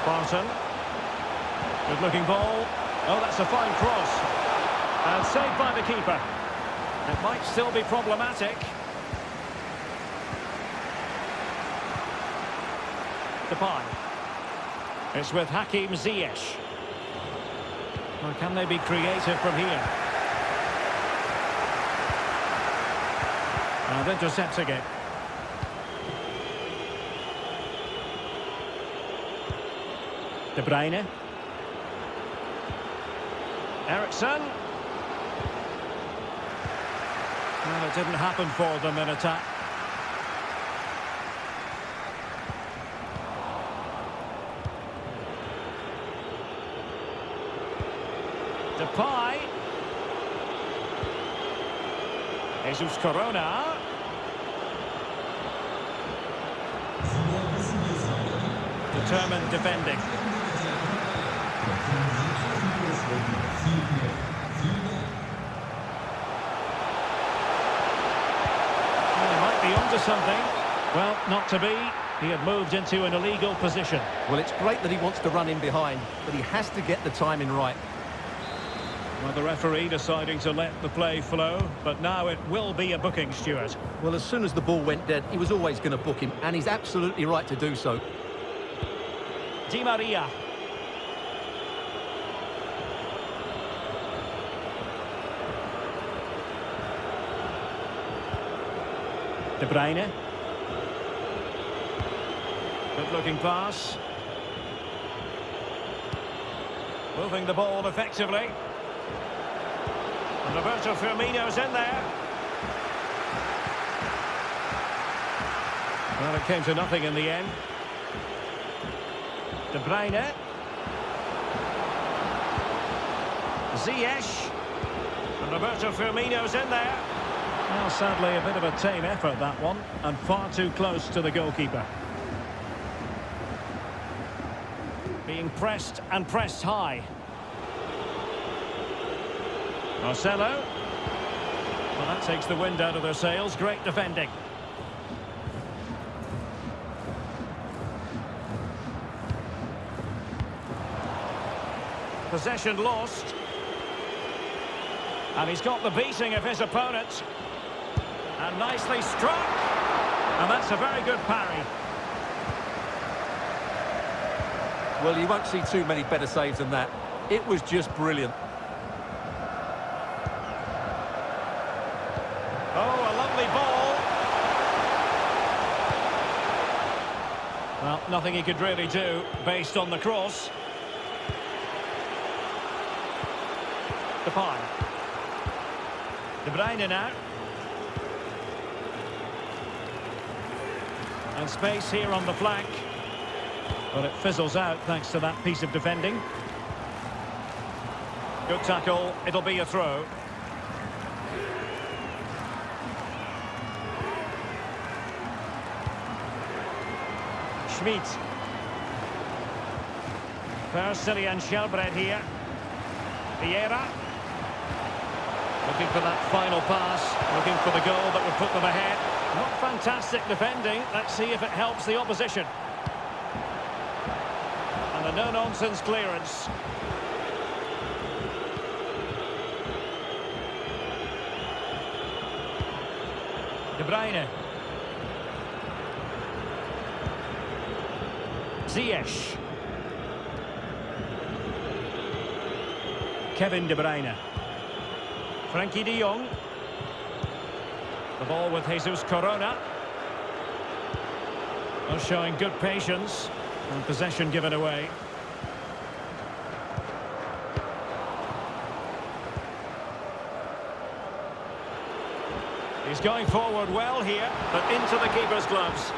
Barton. Good looking ball. Oh, that's a fine cross. And saved by the keeper. It might still be problematic. Depay. It's with Hakim Ziyech. Or can they be creative from here? And intercepting it. De Bruyne. Eriksen. Well, it didn't happen for them in attack. Depay. Jesus Corona. Determined defending. Well, he might be onto something. Well, not to be. He had moved into an illegal position. Well, it's great that he wants to run in behind, but he has to get the timing right. Well, the referee deciding to let the play flow, but now it will be a booking, Stuart. Well, as soon as the ball went dead, he was always going to book him, and he's absolutely right to do so. Di Maria. De Bruyne. Good looking pass. Moving the ball effectively. And Roberto Firmino's in there. Well, it came to nothing in the end. De Bruyne. Ziyech. And Roberto Firmino's in there. Well, sadly, a bit of a tame effort, that one. And far too close to the goalkeeper. Being pressed and pressed high. Marcelo. Well, that takes the wind out of their sails. Great defending. Possession lost. And he's got the beating of his opponent. And nicely struck. And that's a very good parry. Well, you won't see too many better saves than that. It was just brilliant. Oh, a lovely ball. Well, nothing he could really do based on the cross. Depay. De Bruyne now. And space here on the flank. But it fizzles out thanks to that piece of defending. Good tackle. It'll be a throw. Schmidt. Persilian Shelbred here. Vieira. Looking for that final pass. Looking for the goal that would put them ahead. Not fantastic defending. Let's see if it helps the opposition. And a no-nonsense clearance. De Bruyne. Ziyech. Kevin De Bruyne. Frankie de Jong. The ball with Jesus Corona. Well, showing good patience. And possession given away. He's going forward well here, but into the keeper's gloves.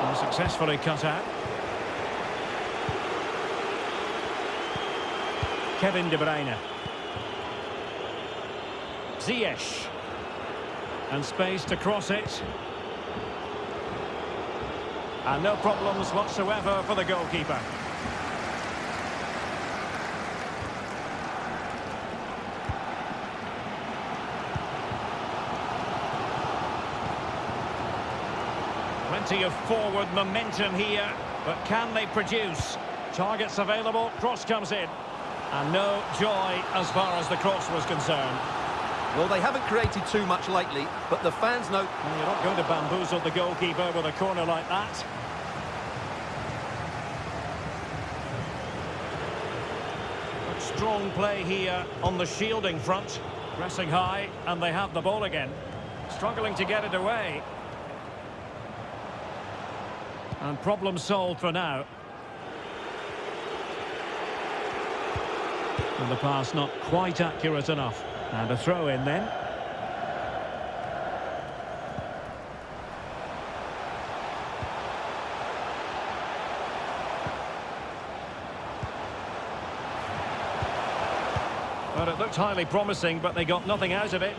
And successfully cut out. Kevin De Bruyne. Ziyech. And space to cross it. And no problems whatsoever for the goalkeeper. Plenty of forward momentum here, but can they produce? Targets available, cross comes in. And no joy as far as the cross was concerned. Well, they haven't created too much lately, but the fans know... Well, you're not going to bamboozle the goalkeeper with a corner like that. Strong play here on the shielding front. Pressing high, and they have the ball again. Struggling to get it away. And problem solved for now. And the pass not quite accurate enough. And a throw in then. Well, it looked highly promising, but they got nothing out of it.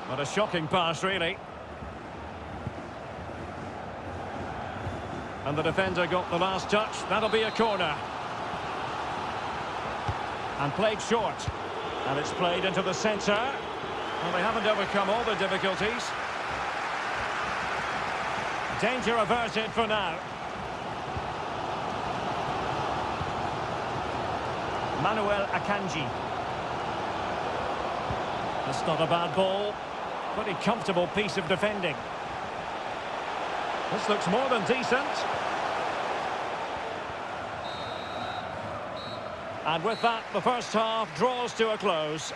What a shocking pass, really. And the defender got the last touch. That'll be a corner. And played short. And it's played into the centre. Well, they haven't overcome all the difficulties. Danger averted for now. Manuel Akanji. That's not a bad ball. Pretty comfortable piece of defending. This looks more than decent. And with that, the first half draws to a close.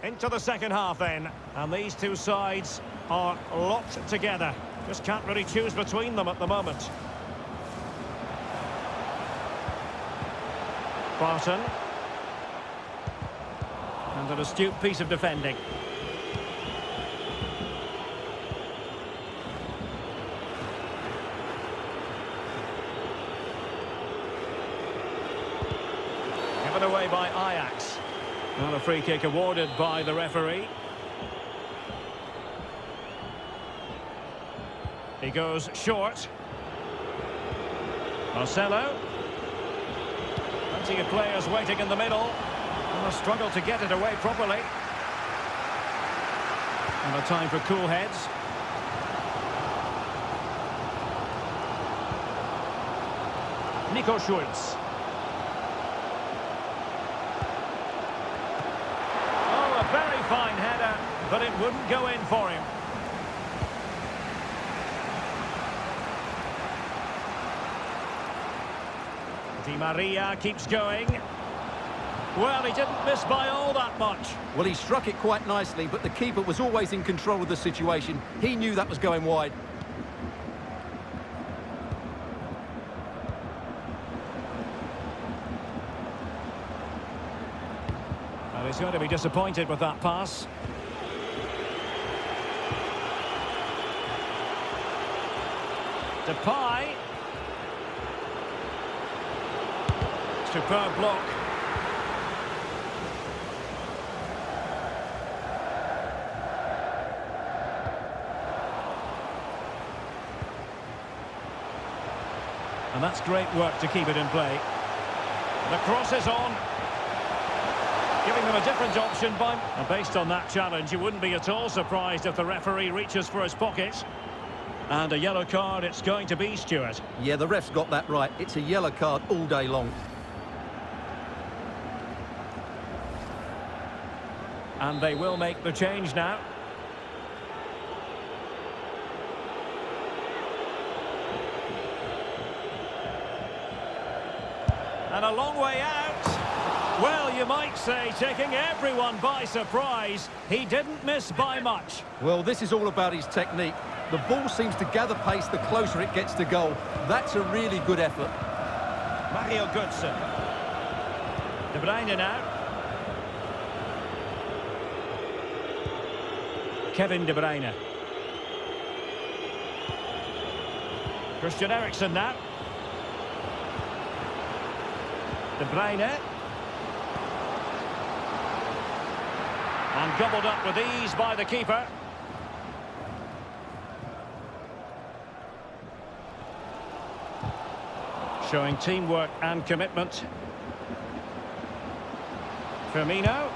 Into the second half then. And these two sides are locked together. Just can't really choose between them at the moment. Barton. And an astute piece of defending. Given away by Ajax. And a free kick awarded by the referee. He goes short. Marcelo. Plenty of players waiting in the middle. And a struggle to get it away properly. And a time for cool heads. Nico Schultz. Oh, a very fine header, but it wouldn't go in for him. Di Maria keeps going. Well, he didn't miss by all that much. Well, he struck it quite nicely, but the keeper was always in control of the situation. He knew that was going wide. Well, he's going to be disappointed with that pass. Depay. Superb block. And that's great work to keep it in play. The cross is on. Giving them a different option by... And based on that challenge, you wouldn't be at all surprised if the referee reaches for his pocket. And a yellow card it's going to be, Stuart. Yeah, the ref's got that right. It's a yellow card all day long. And they will make the change now. And a long way out. Well, you might say, taking everyone by surprise. He didn't miss by much. Well, this is all about his technique. The ball seems to gather pace the closer it gets to goal. That's a really good effort. Mario Götze. De Bruyne now. Kevin De Bruyne. Christian Eriksen now. De Bruyne. And gobbled up with ease by the keeper. Showing teamwork and commitment. Firmino.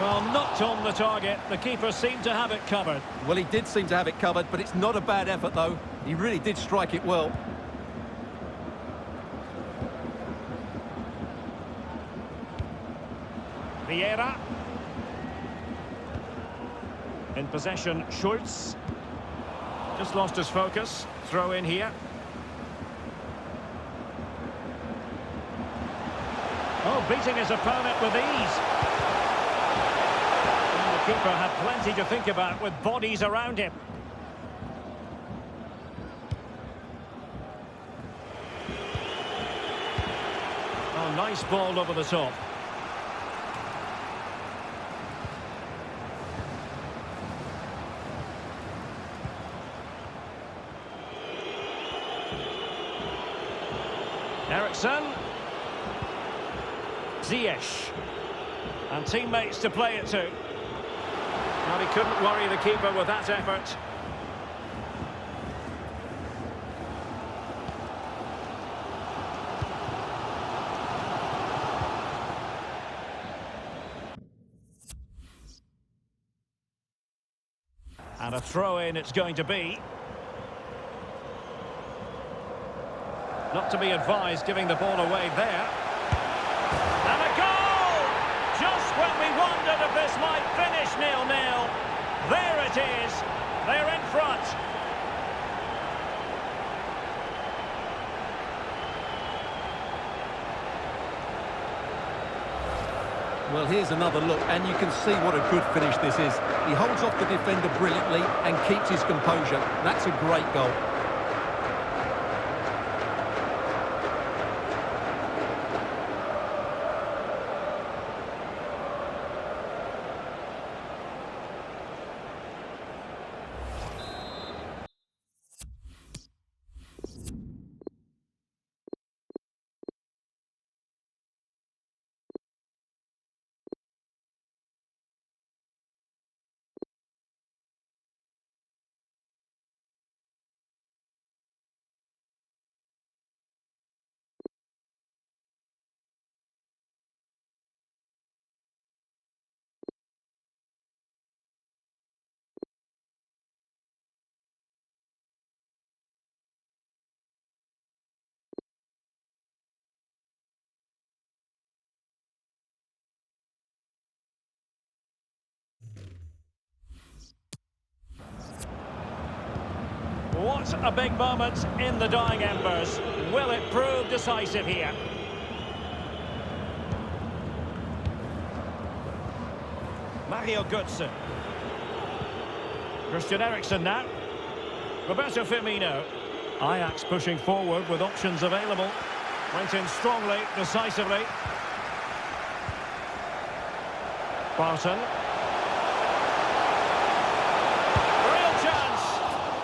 Well, not on the target. The keeper seemed to have it covered. Well, he did seem to have it covered, but it's not a bad effort, though. He really did strike it well. Vieira. In possession, Schultz. Just lost his focus. Throw in here. Oh, beating his opponent with ease. And the keeper had plenty to think about with bodies around him. Oh, nice ball over the top. Eriksson. Ziyech. And teammates to play it to. And he couldn't worry the keeper with that effort. And a throw-in it's going to be. Not to be advised giving the ball away there. And a goal! Just when we wondered if this might finish 0-0. There it is. They're in front. Well, here's another look, and you can see what a good finish this is. He holds off the defender brilliantly and keeps his composure. That's a great goal. What a big moment in the dying embers. Will it prove decisive here? Mario Götze. Christian Eriksen now. Roberto Firmino. Ajax pushing forward with options available. Went in strongly, decisively. Barton.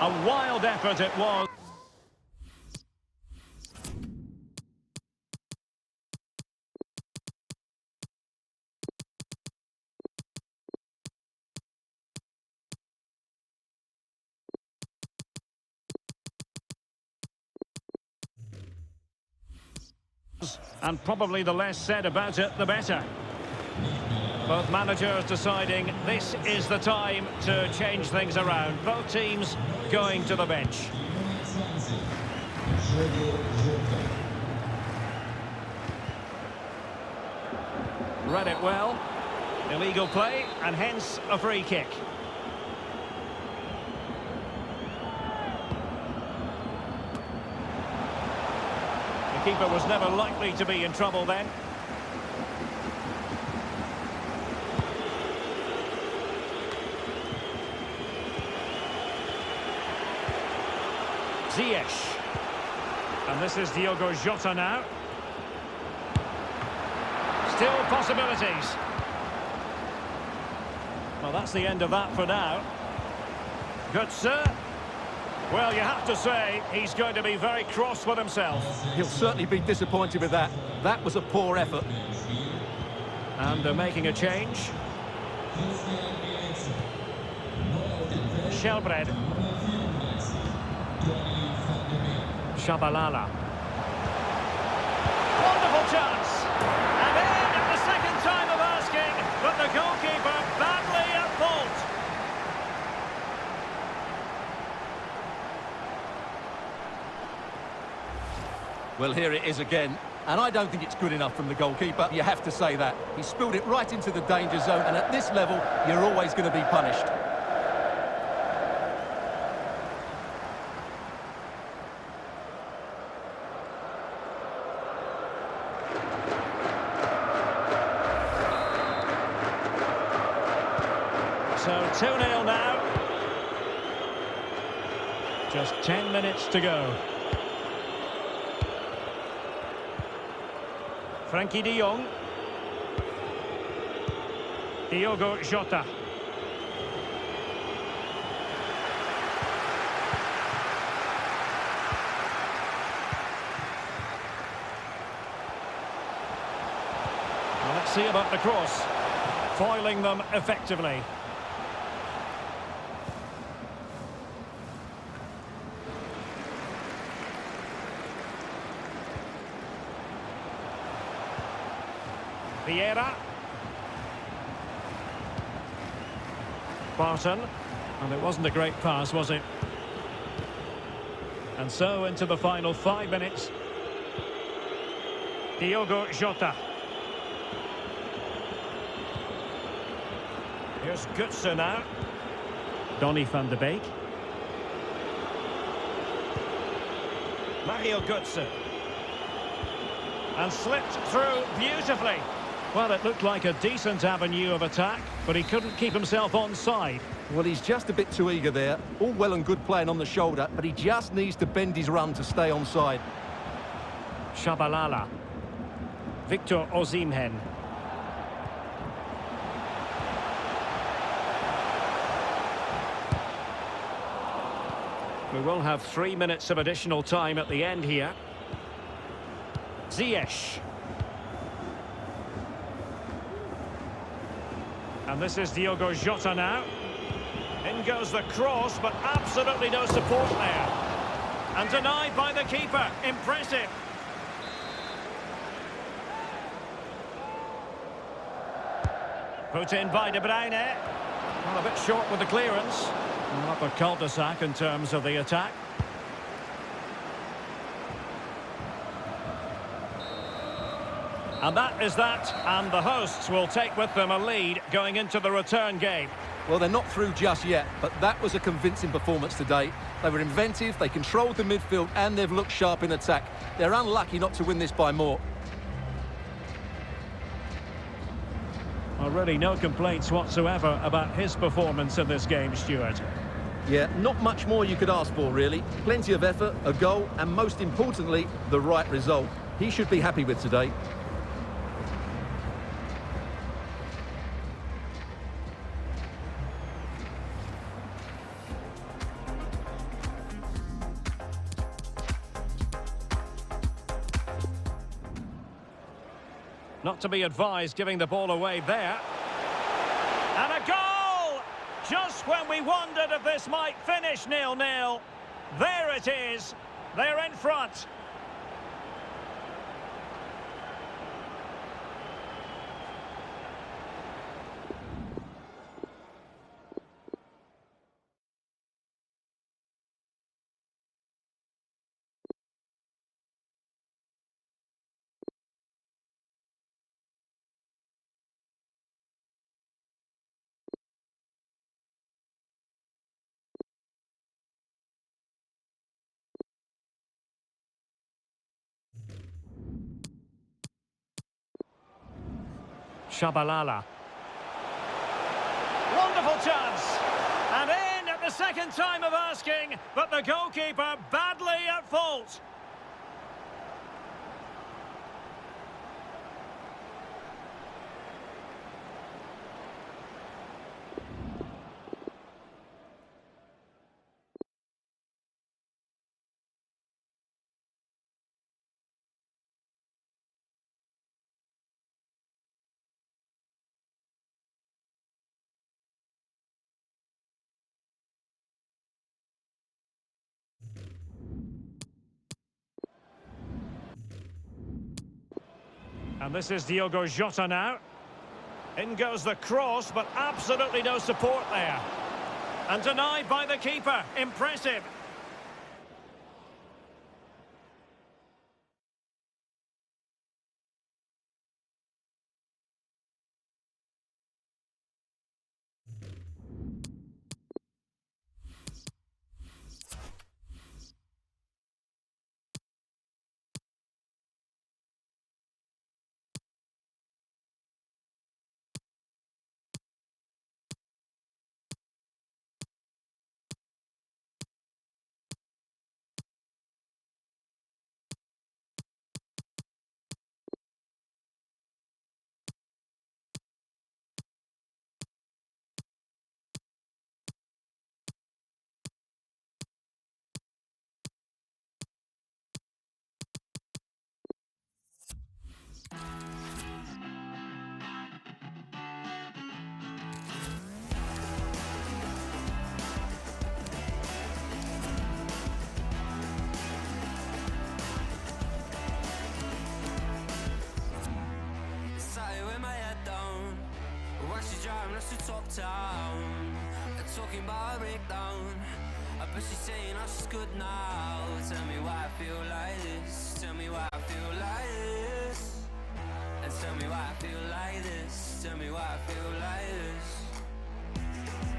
A wild effort it was. And probably the less said about it, the better. Both managers deciding this is the time to change things around. Both teams going to the bench. Read it well. Illegal play and hence a free kick. The keeper was never likely to be in trouble then. Ziyech. And this is Diogo Jota now. Still possibilities. Well, that's the end of that for now. Götze. Well, you have to say, he's going to be very cross with himself. He'll certainly be disappointed with that. That was a poor effort. And they're making a change. Shelbred. Shabalala. chance. And in at the second time of asking, but the goalkeeper badly at fault. Well, here it is again. And I don't think it's good enough from the goalkeeper. You have to say that. He spilled it right into the danger zone, and at this level, you're always going to be punished. So 2-0 now. Just 10 minutes to go. Frankie de Jong. Diogo Jota. Well, let's see about the cross. Foiling them effectively. Vieira. Barton. And it wasn't a great pass, was it? And so into the final 5 minutes. Diogo Jota. Here's Götze now. Donny van de Beek. Mario Götze. And slipped through beautifully. Well, it looked like a decent avenue of attack, but he couldn't keep himself onside. Well, he's just a bit too eager there. All well and good playing on the shoulder, but he just needs to bend his run to stay onside. Shabalala. Victor Osimhen. We will have 3 minutes of additional time at the end here. Ziyech. And this is Diogo Jota now. In goes the cross, but absolutely no support there. And denied by the keeper. Impressive. Put in by De Bruyne. Well, a bit short with the clearance. Not a cul-de-sac in terms of the attack. And that is that, and the hosts will take with them a lead going into the return game. Well, they're not through just yet, but that was a convincing performance today. They were inventive, they controlled the midfield, and they've looked sharp in attack. They're unlucky not to win this by more. Already no complaints whatsoever about his performance in this game, Stuart. Yeah, not much more you could ask for, really. Plenty of effort, a goal, and most importantly, the right result. He should be happy with today. Not to be advised giving the ball away there. And a goal! Just when we wondered if this might finish 0-0. There it is. They're in front. Shabalala. Wonderful chance. And in at the second time of asking, but the goalkeeper badly at fault. And this is Diogo Jota now. In goes the cross, but absolutely no support there. And denied by the keeper. Impressive. To top town, talking about a breakdown. I bet she's saying oh she's good now. Tell me why I feel like this. Tell me why I feel like this. And tell me why I feel like this. Tell me why I feel like this.